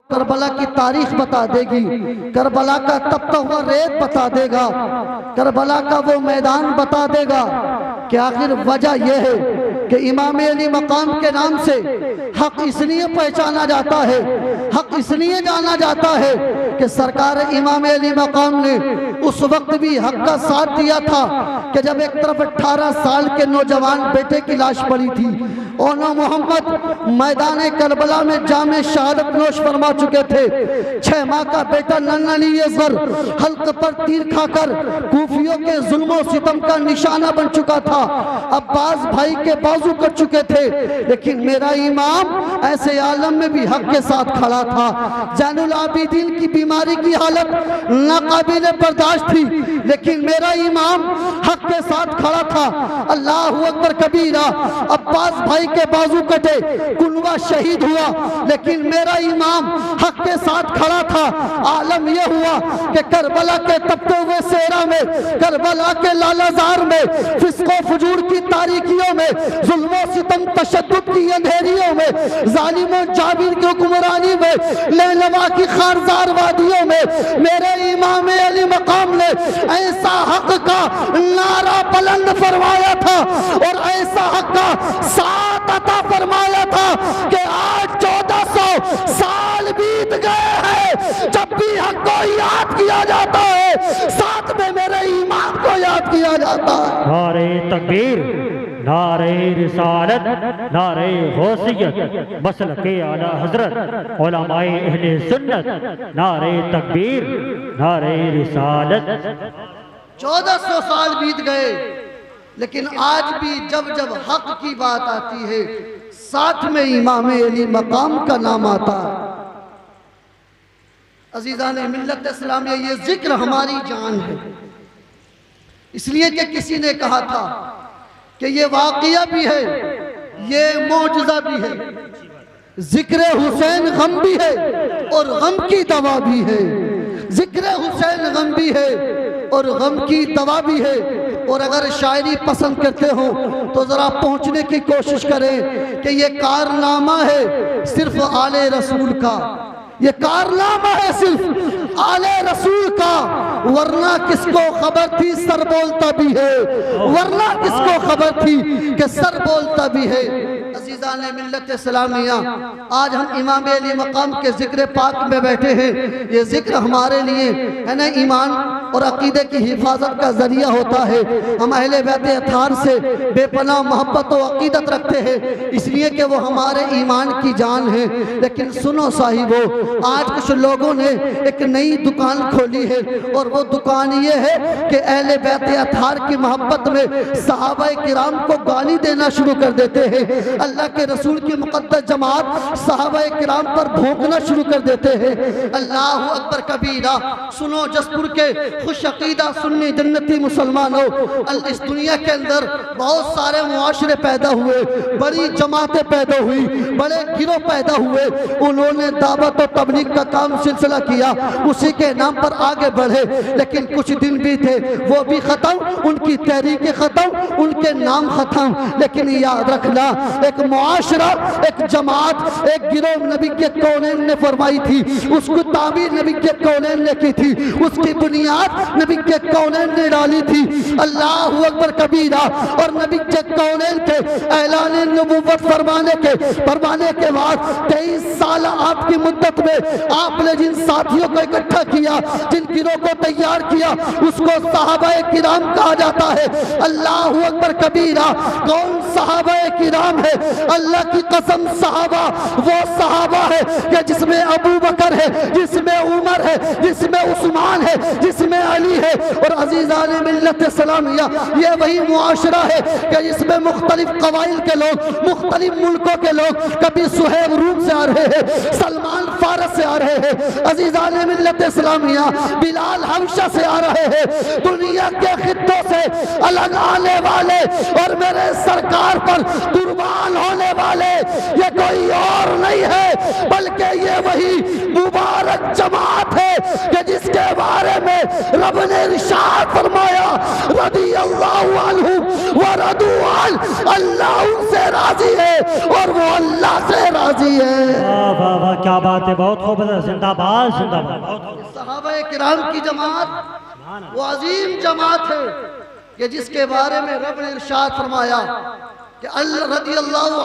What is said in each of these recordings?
Karbala की तारीख बता देगी, करबला का तपता हुआ रेत बता देगा, करबला का वो मैदान बता देगा कि आखिर वजह यह है कि इमाम अली मकाम के नाम से हक इसलिए पहचाना जाता है, हक इसलिए जाना जाता है कि सरकार इमाम अली मकाम ने उस वक्त भी हक का साथ दिया था कि जब एक तरफ 18 साल के नौजवान बेटे की लाश पड़ी थी और मोहम्मद मैदान करबला में जामे शहादत नोश फरमा चुके थे। 6 माह का बेटा नन्ना अली असगर हल्क पर तीर खाकर कूफियों के जुल्मों सितम का निशाना बन चुका था, अब्बास भाई के बाजू कर चुके थे, लेकिन मेरा इमाम ऐसे आलम में भी हक के साथ खड़ा था। जैनुल आबिदीन की बीमारी की हालत नाकाबिले बर्दाश्त थी, लेकिन मेरा इमाम हक के साथ खड़ा था। अल्लाहु अकबर कबीरा। अब्बास भाई के बाजू कटे, कुनवा शहीद हुआ, लेकिन मेरा इमाम हक के साथ खड़ा था। आलम यह हुआ कि करबला के तपते हुए सेहरा में, करबला के लालाजार में, फिस्को फजूर की तारीकियों में, जुल्मों सितम तशद्दुद की अंधेरियों में, जालिमों जाबिर की हुक्मरानी में, लहलवा की खारजार वादियों में मेरे इमाम अली मकाम ने ऐसा हक का नारा बुलंद फरमाया था और ऐसा हक का साथ अता फरमाया था कि आज 1400 साल बीत गए हैं, जब भी हक को याद किया जाता है साथ में मेरे ईमान को याद किया जाता है। नारे तकबीर, नारे रिसालत, नारे गौसियत, मसलके आला हजरत, उलमाए अहले सुन्नत, नारे तकबीर, नारे रिसालत। 1400 साल बीत गए, लेकिन आज भी जब जब हक की बात आती है साथ में इमाम अली मकाम का नाम आता है। अजीज़ान मिल्लत इस्लामिया, ये जिक्र हमारी जान है, इसलिए कि किसी ने कहा था कि ये वाक़िया भी है, ये मौजज़ा भी है, जिक्र हुसैन गम भी है और गम की दवा भी है। जिक्र हुसैन गम भी है और गम की दवा भी है। और अगर शायरी पसंद करते हो तो ज़रा पहुँचने की कोशिश करें कि ये कारनामा है सिर्फ आले रसूल का, ये कारनामा है सिर्फ आले रसूल का, वरना किसको खबर थी सर बोलता भी है, वरना किसको खबर थी कि सर बोलता भी है। अज़ीज़ान मिल्लत इस्लामिया, आज हम इमाम अली मकाम के जिक्र पाक में बैठे हैं। ये जिक्र हमारे लिए है ना ईमान और अकीदे की हिफाजत का जरिया होता है। हम अहले बैत अताहर से बेपनाह मोहब्बत और अकीदत रखते हैं, इसलिए कि वो हमारे ईमान की जान है। लेकिन सुनो साहिबो, आज कुछ लोगों ने एक नई दुकान खोली है और वो दुकान ये है कि अहले बैत अताहर की मोहब्बत में सहाबा किराम को गाली देना शुरू कर देते हैं। अल्लाह के रसूल की मुक़द्दस जमात सहाबा किराम पर भोंकना शुरू कर देते हैं। अल्लाहु अकबर कबीरा। सुनो जसपुर के खुश अकीदा सुन्नी जन्नती मुसलमानों, इस दुनिया के अंदर बहुत सारे मुआशरे पैदा हुए, बड़ी जमातें पैदा हुई, बड़े गिरोह पैदा हुए। उन्होंने दावत और तबलीग का काम सिलसिला किया, उसी के नाम पर आगे बढ़े, लेकिन कुछ दिन भी थे वो भी खत्म, उनकी तहरीकें खत्म, उनके नाम खत्म। लेकिन याद रखना, एक मुआशरा, एक जमात, एक गिरोह नबी के कौनैन ने फरमाई थी, उसको ताबीर नबी के कौनैन ने की थी, उसकी बुनियाद नबी के कौनैन ने डाली थी। अल्लाहु अकबर कबीरा। और नबी के कौनैन के ऐलान नबुव्वत फरमाने के बाद 23 साल आपकी मुद्दत में आपने जिन साथियों को इकट्ठा किया, जिन गिरोह को तैयार किया, उसको सहाबाए किराम कहा जाता है। अल्लाहु अकबर कबीरा। कौन सहाबाए किराम है? अल्लाह की कसम, सहाबा वो सहाबा है कि जिसमें अबू बकर है, जिसमें उमर है, जिसमें उस्मान है, जिसमें अली है। और अजीज़ान मिल्लत इस्लामिया, ये वही मुआशरा है कि जिसमें मुख्तलिफ कबाइल के लोग, मुख्तलिफ मुल्कों के लोग, कभी सुहेब रूम से आ रहे हैं, सलमान फारस से आ रहे हैं, अजीज़ान मिल्लत इस्लामिया बिलाल हबशा से आ रहे हैं, दुनिया के खित्तों से अलग आने वाले और मेरे सरकार पर कुर्बान होने वाले ये कोई और नहीं है, बल्कि ये वही मुबारक जमात है कि जिसके बारे में रब ने इरशाद फरमाया, रज़ी रदियल्लाहु अन्हु व रदू अन, अल्लाह उनसे राजी है और वो अल्लाह से राजी है। वाह वाह वाह, क्या बात है, बहुत खूब, जिंदाबाद जिंदाबाद, बहुत खूब। सहाबा किराम की जमात वो अजीम जमात है कि जिसके बारे में रब ने इरशाद फरमाया कि अल्लाह रदियल्लाहु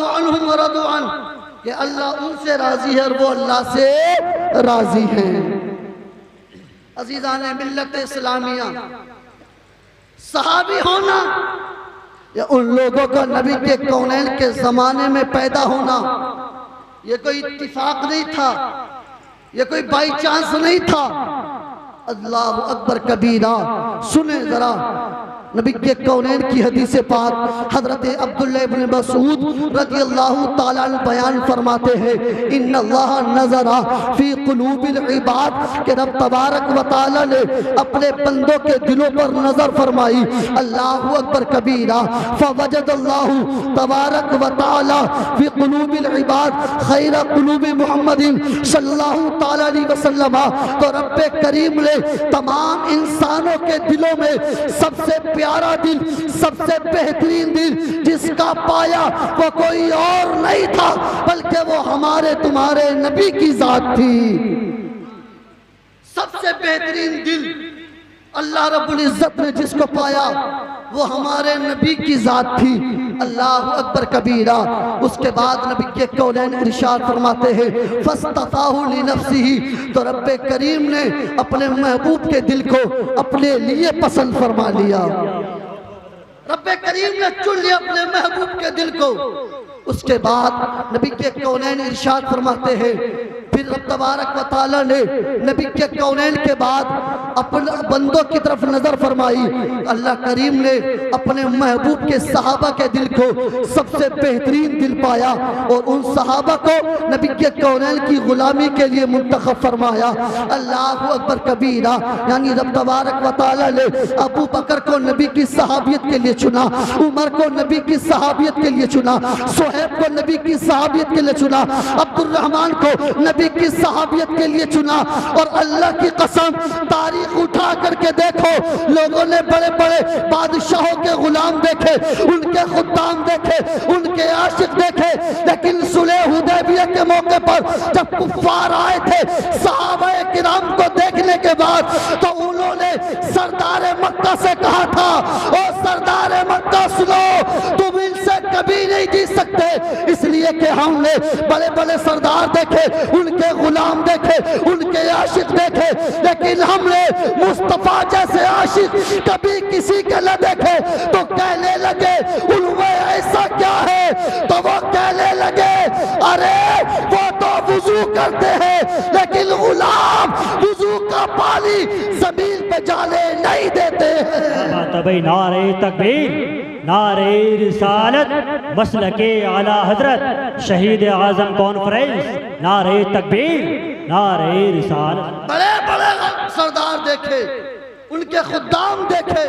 अन्हुम व रदू अन, कि अल्लाह उनसे राजी है और वो अल्लाह से राजी है। अजीज़ान मिल्लत इस्लामिया, सहाबी होना या उन लोगों का नबी के कौनैन के ज़माने में पैदा होना, ये कोई इत्तिफाक नहीं था, ये कोई बाई चांस नहीं था। अल्लाह अकबर कबीरा। सुने जरा नबी के कौनैन की हदीस पाक हजरत अब्दुल्लाह इब्न मसूद रज़ियल्लाहु ताला अन्हु बयान फरमाते हैं, इन्नल्लाह नज़रा फी कुलूबिल इबाद, कि रब तबारक व तआला ने अपने बंदों के दिलों पर नजर फरमाई। अल्लाहु अकबर कबीरा। फवजदल्लाहु तबारक व तआला फी कुलूबिल इबाद खैर कुलूबि मुहम्मदिन सल्लल्लाहु ताला अलैहि वसल्लम, तो रब करीम ने तमाम इंसानों के दिलों में सबसे प्यारा दिल, सबसे बेहतरीन दिल जिसका पाया वो कोई और नहीं था बल्कि वो हमारे तुम्हारे नबी की जात थी। सबसे बेहतरीन दिल अल्लाह रब्बुल इज्जत ने जिसको पाया वो हमारे नबी की जात थी। अल्लाह अकबर कबीरा। उसके बाद नबी के कौनैन इरशाद फरमाते हैं, फस्तफाहु लिनफ्सिही, तो रब्बे करीम ने अपने महबूब के दिल को अपने लिए पसंद फरमा लिया। रब्बे करीम ने चुन लिया अपने महबूब के दिल को। उसके बाद नबी के कौनैन इरशाद फरमाते हैं, फिर रब तबारक व तआला ने नबी के कौनैन के बाद अपने बंदों की तरफ नजर फरमाई। अल्लाह करीम ने अपने महबूब के सहाबा के दिल को सबसे बेहतरीन दिल पाया और उन सहाबा को नबी के कौनैन की गुलामी के लिए मुंतखब फरमाया। अल्लाह अकबर कबीरा। यानी रब तबारक व तआला ने अबू बकर को नबी की सहाबियत के लिए चुना, उमर को नबी की सहाबियत के लिए चुना, सुहैब को नबी की सहाबियत के लिए चुना, अब्दुर्रहमान को नबी की सहाबियत के लिए चुना। और अल्लाह की कसम, तारीख उठा करके देखो, लोगों ने बड़े बड़े बादशाहों के गुलाम देखे, उनके खुद्दाम देखे, उनके आशिक देखे, लेकिन सुलह हुदैबिया के मौके पर जब कुफ्फार आए थे सहाबा किराम को देखने के बाद, तो उन्होंने सरदार मक्का से कहा था, ओ सरदार मक्का सुनो, तुम इनसे कभी नहीं जीत सकते, इसलिए कि हमने बड़े बड़े सरदार देखे, उनके गुलाम देखे, उनके आशिक देखे, लेकिन हमने मुस्तफा जैसे आशिक कभी किसी के न देखे। तो कहने लगे उनमें ऐसा क्या है? तो वो कहने लगे, अरे वो तो वुजू करते हैं लेकिन गुलाम वुजू का पानी जमीन पे जाने नहीं देते हैं। तभी नारे तकबीर, नारे रिसालत, मसलके आला हजरत, शहीद आजम कॉन्फ्रेंस, नारे तकबीर, नारे रिसालत। बड़े बड़े सरदार देखे, उनके खुद्दाम देखे,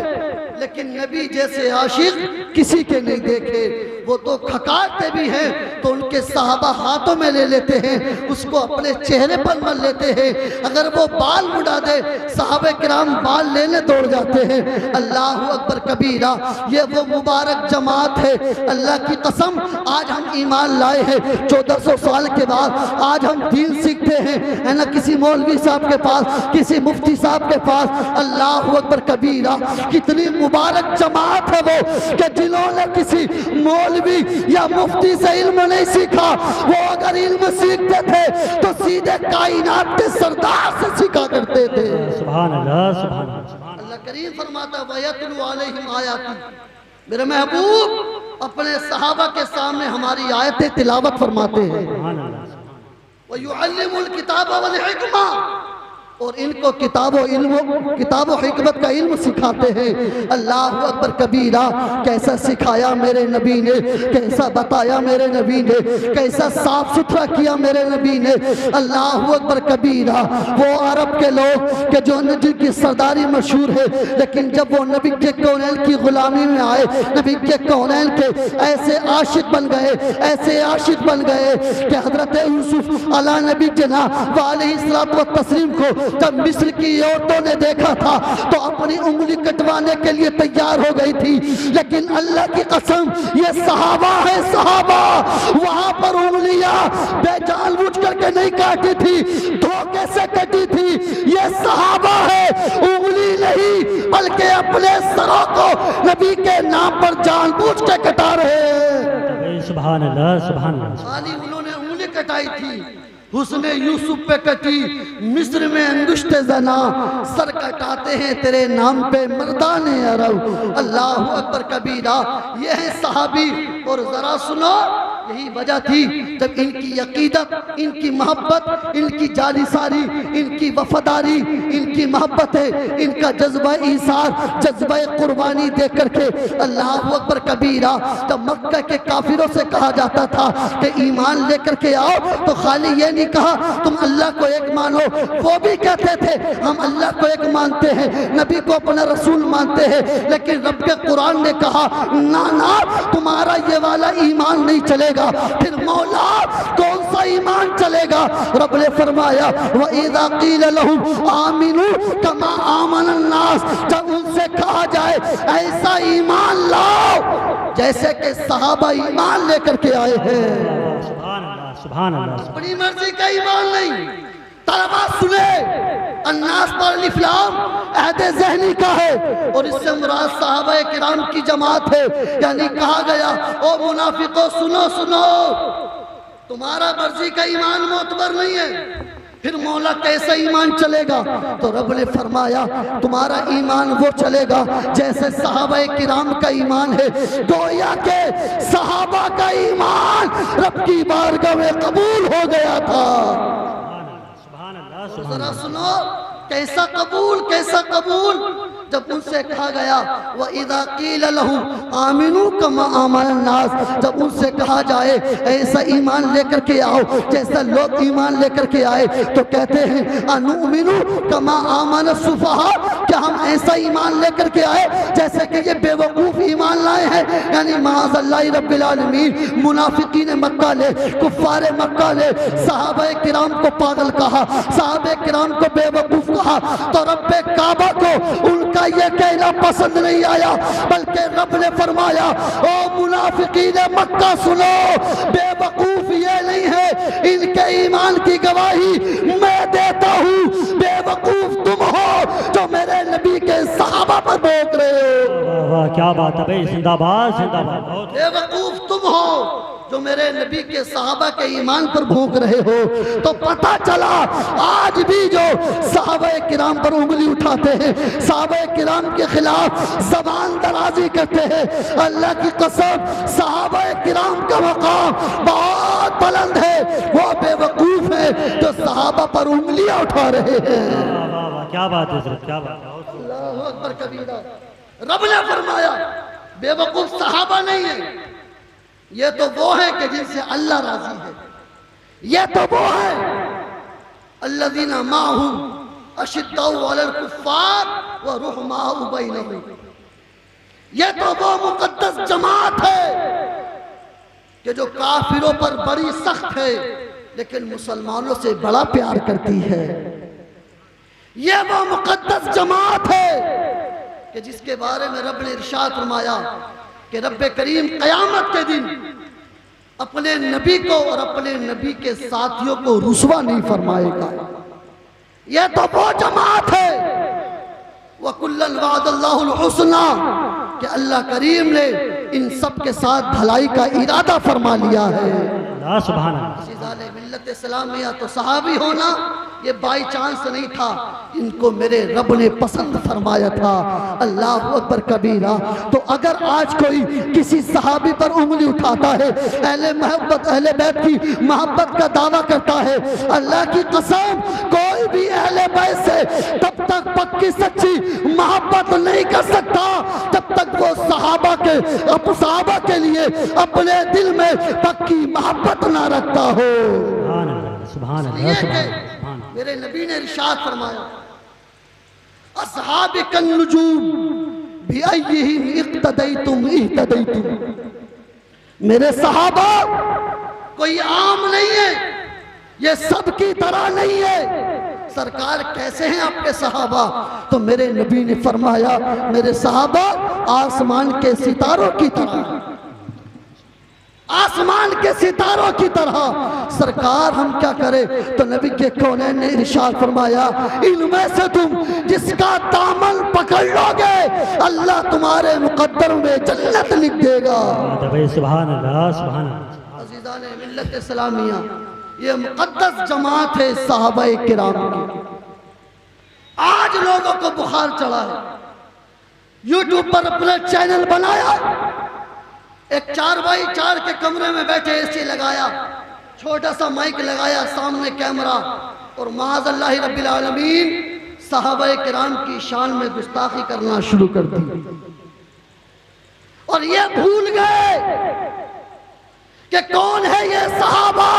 लेकिन नबी जैसे आशिक किसी के नहीं देखे। वो तो खकारते भी हैं तो उनके सहाबा हाथों में ले लेते हैं, उसको अपने चेहरे पर मल लेते हैं। अगर वो बाल मुड़ा दे, सहाबे किराम बाल लेने दौड़ जाते हैं। अल्लाह अकबर कबीरा। ये वो मुबारक जमात है, अल्लाह की कसम, आज हम ईमान लाए हैं 1400 साल के बाद, आज हम दीन सीखते हैं, है ना, किसी मौलवी साहब के पास, किसी मुफ्ती साहब के पास। अल्लाह अकबर कबीरा। कितनी मुबारक जमात है वो कि जिन्होंने किसी मौलवी या मुफ्ती से इल्म नहीं सीखा, वो अगर इल्म सीखते थे तो सीधे कायनात के सरदार से सीखा करते थे। सुभान अल्लाह, सुभान अल्लाह। अल्लाह करीम फरमाता वयतलु अलैहिम आयाती, मेरे महबूब अपने सहाबा के सामने हमारी आयतें तिलावत फरमाते हैं। व युअल्लिमुल किताब वल हिकमा, और इनको किताबो हिकमत का इल्म सिखाते हैं। अल्लाह अकबर कबीरा। कैसा सिखाया मेरे नबी ने, कैसा बताया मेरे नबी ने, कैसा साफ सुथरा किया मेरे नबी ने। अल्लाह अकबर कबीरा। वो अरब के लोग के जो जिनकी सरदारी मशहूर है, लेकिन जब वो नबी के कौनैन की गुलामी में आए, नबी के कौनैन के ऐसे आशिक बन गए, ऐसे आशिक बन गए कि हजरत यूसुफ अला नबी जना व अलैहिस्सलातु व तस्लीम को जब मिस्र की औरतों ने देखा था तो अपनी उंगली कटवाने के लिए तैयार हो गई थी, लेकिन अल्लाह की कसम ये सहाबा है, सहाबा वहां पर उंगलियां बेजानबूझ करके नहीं काटी थी, धोखे से कटी थी। ये सहाबा है, उंगली नहीं बल्कि अपने सरों को नबी के नाम पर जानबूझ के कटा रहे हैं। सुभान अल्लाह, सुभान अल्लाह। खाली उन्होंने उंगली कटाई थी, हुस्ने यूसुफ पे कटी, मिस्र में अंगुष्ठे जना, सर कटाते हैं तेरे नाम पे मर्दाने अरब। अल्लाह अकबर कबीरा। ये है सहाबी। और जरा सुनो, यही वजह थी जब इनकी अकीदत, इनकी मोहब्बत, इनकी जानिसारी, इनकी वफादारी, इनकी मोहब्बत है, इनका जज्बा ईसार, जज्बा कुर्बानी देख करके अल्लाह अकबर कबीरा। जब मक्का के काफिरों से कहा जाता था कि ईमान लेकर के आओ, तो खाली ये नहीं कहा तुम अल्लाह को एक मानो, वो भी कहते थे हम अल्लाह को एक मानते हैं, नबी को अपना रसूल मानते हैं, लेकिन रब के कुरान ने कहा ना ना तुम्हारा ये वाला ईमान नहीं चलेगा। फिर मौला कौन सा ईमान चलेगा? रब ने फरमाया व इज़ा क़ील लहुम आमिनू कमा आमन अन्नास, जब उनसे कहा जाए ऐसा ईमान लाओ जैसे कि सहाबा ईमान लेकर के आए हैं। सुभान अल्लाह, सुभान अल्लाह। अपनी मर्जी का ईमान नहीं। तलबा सुने, अन्नास पर अलिफ लाम अहदे ज़हनी का है और इससे मुराद सहाबा किराम की जमात है। यानी कहा गया ओ मुनाफिको सुनो सुनो, तुम्हारा मर्जी का ईमान मोतबर नहीं है, फिर मौला कैसा ईमान चलेगा? तो रब ने फरमाया तुम्हारा ईमान वो चलेगा जैसे सहाबा किराम का ईमान है। गोया के सहाबा का ईमान रब की बारगाह में कबूल हो गया था। जरा सुनो, कैसा कबूल, कैसा कबूल? जब उनसे कहा गया व इज़ा क़ील लहुम आमिनू कमा आमन अन्नास, जब उनसे कहा जाए ऐसा ईमान लेकर के आओ जैसा लोग ईमान लेकर के आए, तो कहते हैं अनुमिनु कमा आमन सुफहा, क्या हम ऐसा ईमान लेकर के आए जैसे कि ये बेवकूफ़ ईमान लाए हैं? यानी माअज़ल्लाहि रब्बिल आलमीन। मुनाफिकीन मक्का ने, कुफ़ार मक्का ने सहाबा किराम को पागल कहा, सहाबा किराम को बेवकूफ़ कहा, तो रब्बे काबा को उनका ये कहना पसंद नहीं आया, बल्कि रब ने फरमाया ओ मुनाफिकीन मक्का सुनो, बेवकूफ ये नहीं है, इनके ईमान की गवाही मैं देता हूँ, बेवकूफ तुम हो जो मेरे नबी के सहाबा पर भोंक रहे हो। वाह वाह, क्या बात है भाई, जिंदाबाद जिंदाबाद। बेवकूफ तुम हो जो मेरे नबी के सहाबा के ईमान पर भोंक रहे हो। तो पता चला आज भी जो सहाबा किराम पर उंगली उठाते हैं, सहाबा किराम के खिलाफ ज़बान दराजी करते हैं, अल्लाह की कसम सहाबा किराम का मकाम बहुत बुलंद है। वो बेवकूफ है जो सहाबा पर उंगलियां उठा रहे हैं। वाह वाह, क्या बात है सर, क्या बात है। अल्लाहु अकबर कबीरा। रब ने फरमाया बेवकूफ सहाबा नहीं है, ये तो वो है कि जिनसे अल्लाह राजी है। ये तो वो है अल्लज़ीना माहू अशिद्दउ अलल कुफ़्फ़ार व रुहमाउ बैनहुम। ये तो वो मुक़द्दस जमात है कि जो काफिरों पर बड़ी सख्त है लेकिन मुसलमानों से बड़ा प्यार करती है। ये वो मुक़द्दस जमात है कि जिसके बारे में रब ने इरशाद फरमाया कि रब्बे करीम क़यामत के दिन अपने नबी को और अपने नबी के साथियों को रुसवा नहीं फरमाएगा। यह तो वो जमात है वकुल्लन वादल्लाहुल हुस्ना कि अल्लाह करीम ने इन सब के साथ भलाई का इरादा फरमा लिया है। सुभान अल्लाह। मिल्लत इस्लामिया तो सहाबी होना ये बाई चांस नहीं था, इनको मेरे रब ने पसंद फरमाया था। अल्लाह अकबर कबीरा। तो अगर आज कोई किसी सहाबी पर उंगली उठाता है, अहले मोहब्बत अहले बैत की मोहब्बत का दावा करता है, अल्लाह की कसम कोई भी अहले बैत से तब तक पक्की सच्ची मोहब्बत नहीं कर सकता जब तक वो सहाबा के लिए अपने दिल में पक्की मोहब्बत ना रखता हो। सुभान अल्लाह, सुभान अल्लाह। मेरे नबी ने इरशाद फरमाया अस्हाब कन नुजूम बिअय्यिहिम इक्तदैतुम इhtदैतुम। मेरे सहाबा कोई आम नहीं है, ये सब की तरह नहीं है। सरकार कैसे हैं आपके सहाबा? तो मेरे नबी ने फरमाया मेरे सहाबा आसमान के सितारों की तरह, आसमान के सितारों की तरह। सरकार हम क्या करें? तो नबी के कौनैन ने इरशाद फरमाया इनमें से तुम जिसका दामन पकड़ लोगे अल्लाह तुम्हारे मुकद्दर में जन्नत लिख देगा। सुभान अल्लाह, सुभान अल्लाह। अज़ीज़ान मिल्लत इस्लामिया, ये मुक़द्दस जमात है सहाबाए किराम की। आज लोगों को बुखार चढ़ा है, यूट्यूब पर अपना चैनल बनाया, एक 4x4 के कमरे में बैठे एसी लगाया, छोटा सा माइक लगाया, सामने कैमरा, और माअज़ल्लाह रब्बिल आलमीन सहाबाए किराम की शान में गुस्ताखी करना शुरू कर दी। और ये भूल गए कि कौन है ये सहाबा,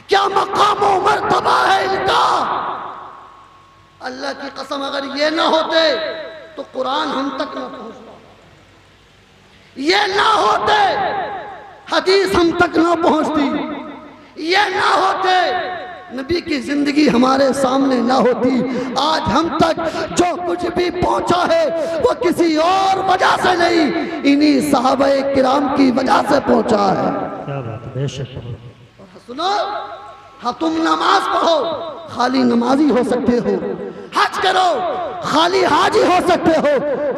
क्या मकाम व मर्तबा है इनका। अल्लाह की कसम अगर ये ना होते तो कुरान हम तक ना पहुंचता, ये ना होते हदीस हम तक ना पहुंचती, ये ना होते नबी की जिंदगी हमारे सामने ना होती। आज हम तक जो कुछ भी पहुंचा है वो किसी और वजह से नहीं, इन्हीं सहाबाए किराम की वजह से पहुंचा है। क्या बात है, बेशक। सुनो, हाँ तुम नमाज पढ़ो खाली नमाजी हो सकते हो, हज करो खाली हाजी हो सकते हो,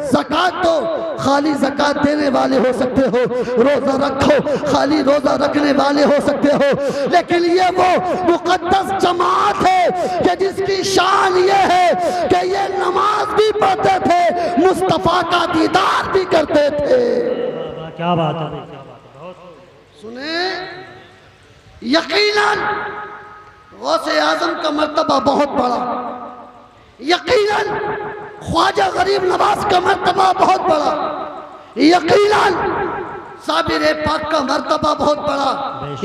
ज़कात दो खाली ज़कात देने वाले हो सकते हो, रोज़ा रखो खाली रोज़ा रखने वाले हो सकते हो, लेकिन ये वो मुक़द्दस जमात है कि जिसकी शान ये है कि ये नमाज भी पढ़ते थे, मुस्तफ़ा का दीदार भी करते थे। क्या बात है, क्या बात है। सुने, यकीनन गौसे आज़म का मर्तबा बहुत बड़ा, यकीनन ख्वाजा गरीब नवाज का मर्तबा बहुत बड़ा, यकीनन साबिर पाक का मर्तबा बहुत बड़ा,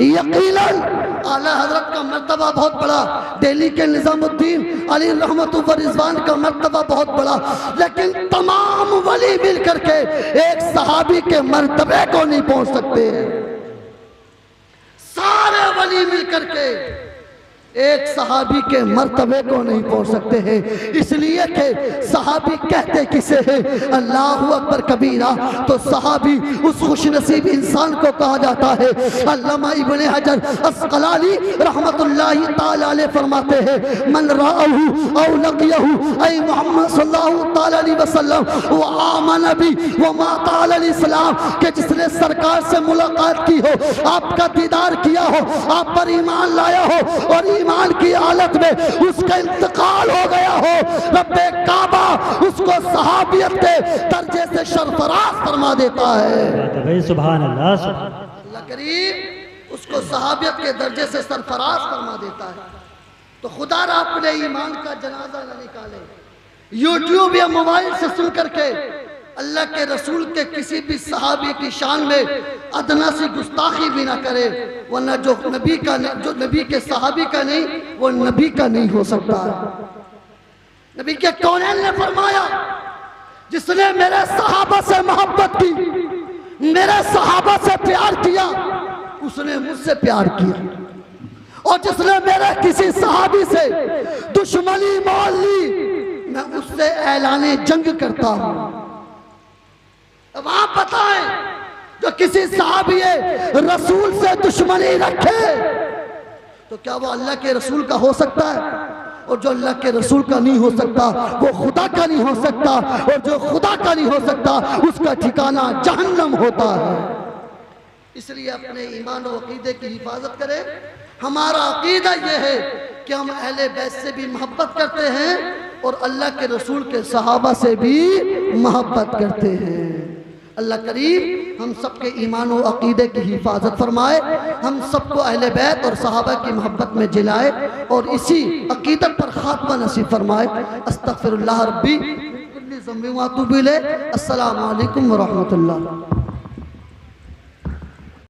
यकीनन आला हजरत का मर्तबा बहुत बड़ा, दिल्ली के निजामुद्दीन अली रहमतुल्लाह व रिज़वान का मर्तबा बहुत बड़ा, लेकिन तमाम वली मिल करके एक सहाबी के मर्तबे को नहीं पहुंच सकते। सारे वली मिल करके एक सहाबी के मर्तबे को नहीं पहुंच सकते हैं, इसलिए कि सहाबी कहते किसे हैं? अल्लाहु अकबर कबीरा। तो सहाबी उस खुशनसीब इंसान को कहा जाता है। अल्लामा इब्ने हजर अस्क़लानी रहमतुल्लाहि ताला अलैह फरमाते हैं मन राअहु औ लक़ियहु ऐ मोहम्मद सल्लल्लाहु ताला अलैहि वसल्लम व आमन बि व माता अलल इस्लाम, कि जिसने सरकार से मुलाकात की हो, आपका दीदार किया हो, आप पर ईमान लाया हो और ईमान की हालत में उसका इंतकाल हो गया हो, रब्बे काबा उसको सहाबियत के दर्जे से सरफराज फरमा देता है। सुभान अल्लाह, सुभान अल्लाह करीम उसको सहाबियत के दर्जे से सरफराज फरमा देता है। तो खुदा अपने ईमान का जनाजा न निकाले, यूट्यूब या मोबाइल से सुन करके अल्लाह के रसूल के किसी भी सहाबी की शान में अदना सी गुस्ताखी भी ना करे, वरना जो नबी के सहाबी का नहीं वो नबी का नहीं हो सकता है। नबी के कौनैन ने फरमाया जिसने मेरे सहाबा से मोहब्बत की, मेरे सहाबा से प्यार किया, उसने मुझसे प्यार किया, और जिसने मेरे किसी सहाबी से दुश्मनी मोल ली, मैं उससे ऐलाने जंग करता हूं। अब आप बताएं, जो किसी सहाबी रसूल से दुश्मनी रखे तो क्या वो अल्लाह के रसूल का हो सकता है? और जो अल्लाह के रसूल का नहीं हो सकता वो खुदा का नहीं हो सकता, और जो खुदा का नहीं हो सकता उसका ठिकाना जहन्नम होता है। इसलिए अपने ईमान और अकीदे की हिफाजत करें। हमारा अकीदा यह है कि हम अहले बैत से भी मोहब्बत करते हैं और अल्लाह के रसूल के सहाबा से भी मोहब्बत करते हैं। अल्लाह करीम हम सबके ईमान और अकीदे की हिफाजत फरमाए, हम सबको अहले बैत और सहाबा की मोहब्बत में जिलाए और इसी अकीदत पर खात्मा नसीब फरमाए। अस्तगफिरुल्लाह रब्बी कुल्ली ज़ंबि व अतूबु इलैह। अस्सलामु अलैकुम व रहमतुल्लाह।